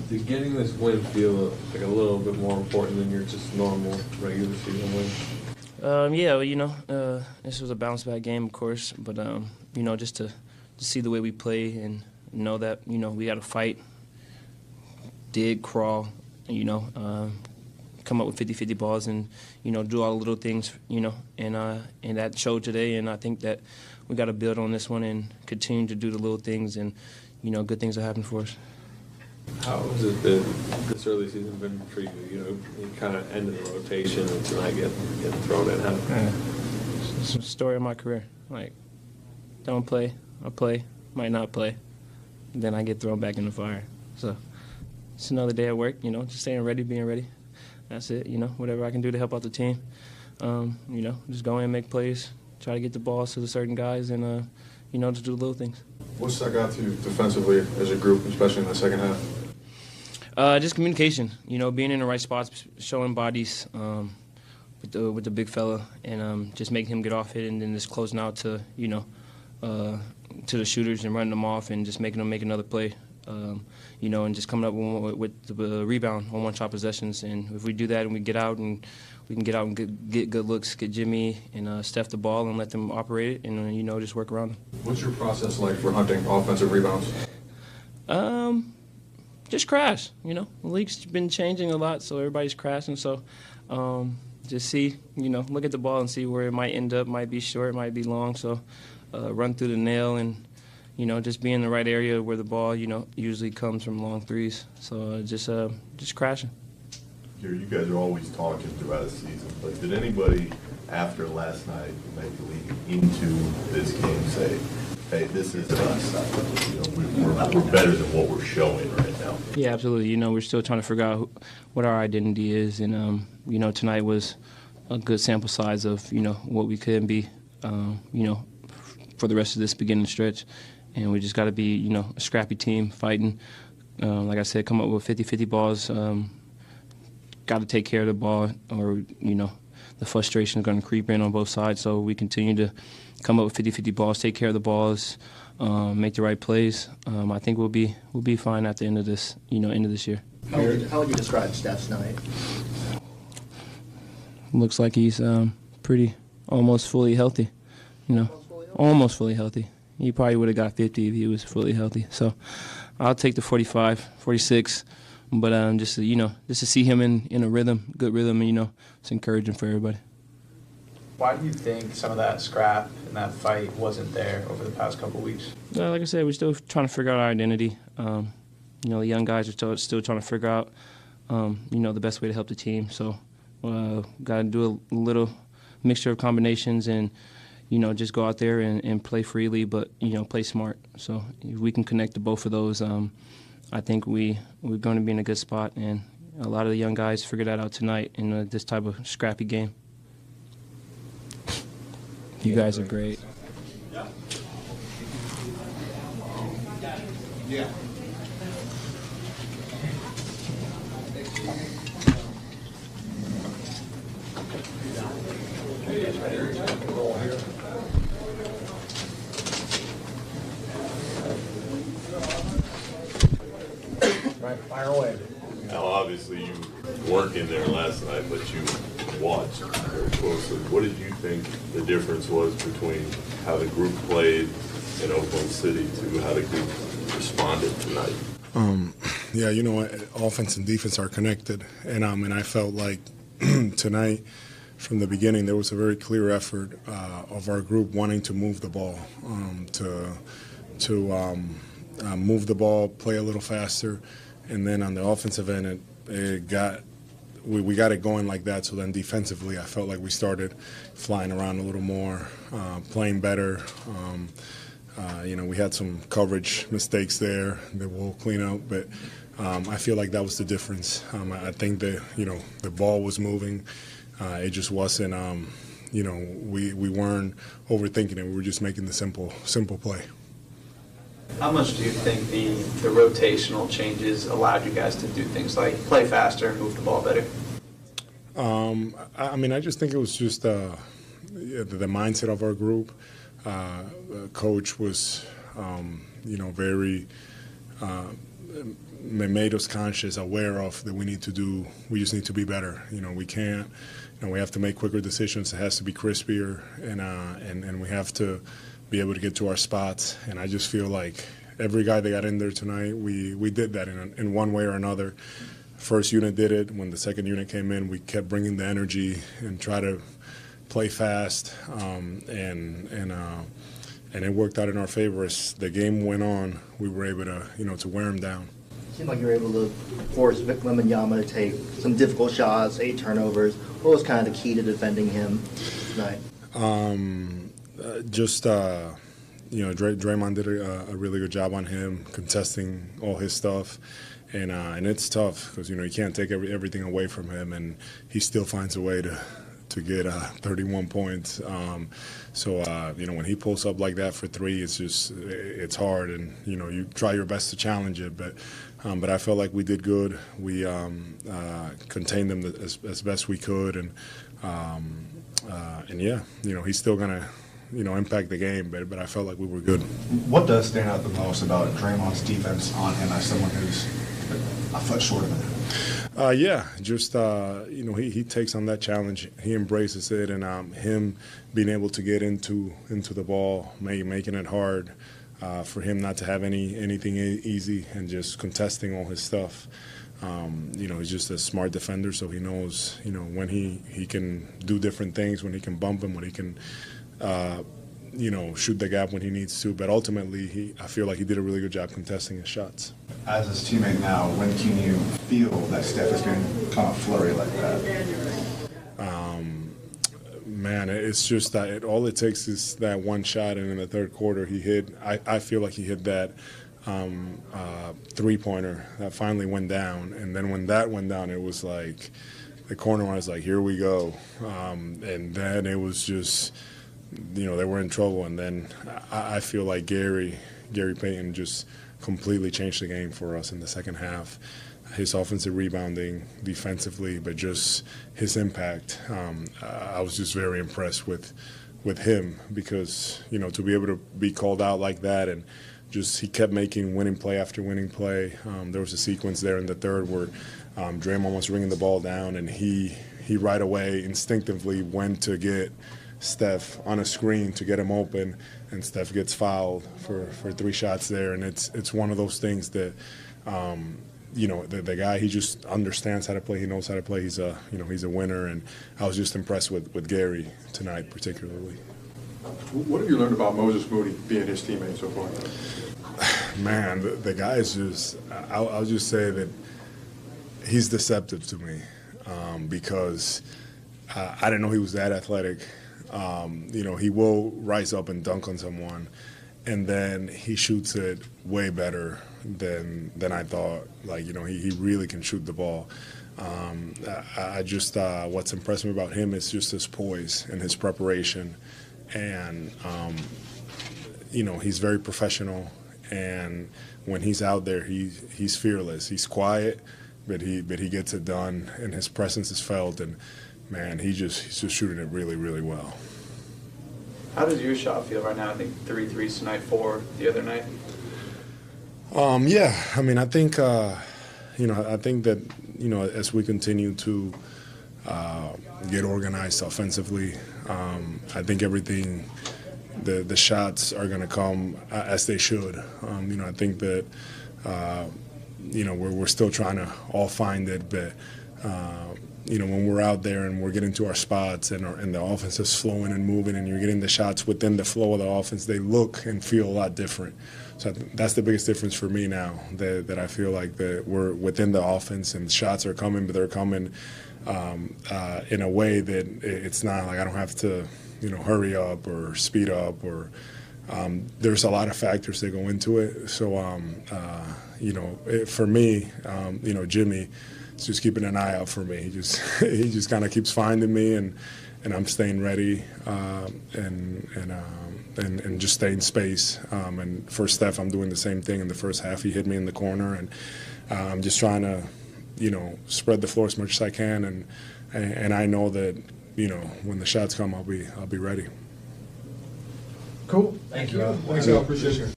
Did getting this win feel like a little bit more important than your just normal regular season win? Yeah, well, this was a bounce back game, of course, but just to see the way we play and know that we got to fight, dig, crawl, come up with 50-50 balls and do all the little things, and that showed today. And I think that we got to build on this one and continue to do the little things, and good things will happen for us. How has it been this early season been for you? You kind of ended the rotation and tonight get thrown in. It's the story of my career. Like, don't play, I play, might not play, then I get thrown back in the fire. So it's another day at work. Just staying ready, being ready. That's it. Whatever I can do to help out the team. Just go in and make plays, try to get the balls to the certain guys, and just do the little things. What stuck out to you defensively as a group, especially in the second half? Just communication. Being in the right spots, showing bodies with the big fella, and just making him get off it, and then just closing out to to the shooters and running them off, and just making them make another play. And just coming up with the rebound on one-shot possessions. And if we do that and we get out and we can get out and get good looks, get Jimmy and Steph the ball and let them operate it, and just work around them. What's your process like for hunting offensive rebounds? Just crash. The league's been changing a lot, so everybody's crashing. So just see, look at the ball and see where it might end up. Might be short, might be long. So run through the nail and just be in the right area where the ball, usually comes from long threes. So just crashing. You guys are always talking throughout the season, but did anybody after last night, maybe leading into this game, say, hey, this is us, we're better than what we're showing right now? Yeah, absolutely. We're still trying to figure out what our identity is, and, tonight was a good sample size of, what we could be, for the rest of this beginning stretch. And we just got to be, a scrappy team fighting. Like I said, come up with 50-50 balls. Got to take care of the ball, or the frustration is going to creep in on both sides. So we continue to come up with 50-50 balls, take care of the balls, make the right plays. I think we'll be fine at the end of this, end of this year. How would you describe Steph's night? Looks like he's pretty almost fully healthy. Almost fully healthy. He probably would have got 50 if he was fully healthy. So I'll take the 45, 46. But just to see him in a rhythm, good rhythm, it's encouraging for everybody. Why do you think some of that scrap and that fight wasn't there over the past couple of weeks? Like I said, we're still trying to figure out our identity. The young guys are still trying to figure out, the best way to help the team. So got to do a little mixture of combinations and, just go out there and play freely, but, play smart. So if we can connect to both of those, I think we're going to be in a good spot, and a lot of the young guys figured that out tonight in this type of scrappy game. You guys are great. Yeah. Right, fire away. Now, obviously, you weren't in there last night, but you watched very closely. What did you think the difference was between how the group played in Oklahoma City to how the group responded tonight? Yeah, offense and defense are connected, and I felt like tonight, from the beginning, there was a very clear effort of our group wanting to move the ball, move the ball, play a little faster, and then on the offensive end, we got it going like that. So then defensively, I felt like we started flying around a little more, playing better. We had some coverage mistakes there that we'll clean up, but I feel like that was the difference. I think that the ball was moving. It just wasn't. We weren't overthinking it. We were just making the simple play. How much do you think the rotational changes allowed you guys to do things like play faster and move the ball better? I just think it was just the mindset of our group. Coach was, very made us conscious, aware of that we just need to be better. We can't, we have to make quicker decisions. It has to be crispier, and we have to be able to get to our spots. And I just feel like every guy that got in there tonight, we did that in one way or another. First unit did it. When the second unit came in, we kept bringing the energy and try to play fast, and it worked out in our favor. As the game went on, we were able to wear them down. Seemed like you were able to force Vic Wembanyama to take some difficult shots, 8 turnovers. What was kind of the key to defending him tonight? Draymond did a really good job on him, contesting all his stuff. And it's tough because, you can't take everything away from him, and he still finds a way to get 31 points. When he pulls up like that for 3, it's hard, and, you try your best to challenge it. But I felt like we did good. We contained them as best we could, and he's still going to impact the game, but I felt like we were good. What does stand out the most about Draymond's defense on him as someone who's a foot short of him? He takes on that challenge. He embraces it, and him being able to get into the ball, making it hard for him not to have anything easy, and just contesting all his stuff. He's just a smart defender, so he knows, when he can do different things, when he can bump him, when he can shoot the gap when he needs to. But ultimately, I feel like he did a really good job contesting his shots. As his teammate now, when can you feel that Steph is going to come flurry like that? It's just that all it takes is that one shot, and in the third quarter he hit. I feel like he hit that three-pointer that finally went down, and then when that went down, it was like the corner was like, here we go, and then it was just, they were in trouble. And then I feel like Gary Payton just completely changed the game for us in the second half. His offensive rebounding, defensively, but just his impact. I was just very impressed with him, because, to be able to be called out like that, and just he kept making winning play after winning play. There was a sequence there in the third where Draymond was ringing the ball down, and he right away instinctively went to get Steph on a screen to get him open, and Steph gets fouled for 3 shots there. And it's one of those things that the guy, he just understands how to play. He knows how to play. He's a winner, and I was just impressed with Gary tonight particularly. What have you learned about Moses Moody being his teammate so far? Man, the guy is just, I'll just say that he's deceptive to me, because I didn't know he was that athletic. He will rise up and dunk on someone, and then he shoots it way better than I thought. He really can shoot the ball. I just what's impressed me about him is just his poise and his preparation, and he's very professional. And when he's out there, he's fearless. He's quiet, but he gets it done, and his presence is felt. And man, he's just shooting it really, really well. How does your shot feel right now? I think 3 threes tonight, 4 the other night. I think I think that as we continue to get organized offensively, I think everything, the shots are going to come as they should. I think that we're still trying to all find it, but when we're out there and we're getting to our spots, and the offense is flowing and moving, and you're getting the shots within the flow of the offense, they look and feel a lot different. So that's the biggest difference for me now, that I feel like that we're within the offense, and the shots are coming, but they're coming in a way that it's not like I don't have to hurry up or speed up, or there's a lot of factors that go into it. So for me, Jimmy is just keeping an eye out for me. He just kind of keeps finding me, and I'm staying ready, and just stay in space. And for Steph, I'm doing the same thing. In the first half, he hit me in the corner, and I'm just trying to spread the floor as much as I can, and I know that when the shots come, I'll be ready. Cool. Thank you. Thanks, Al. Appreciate it.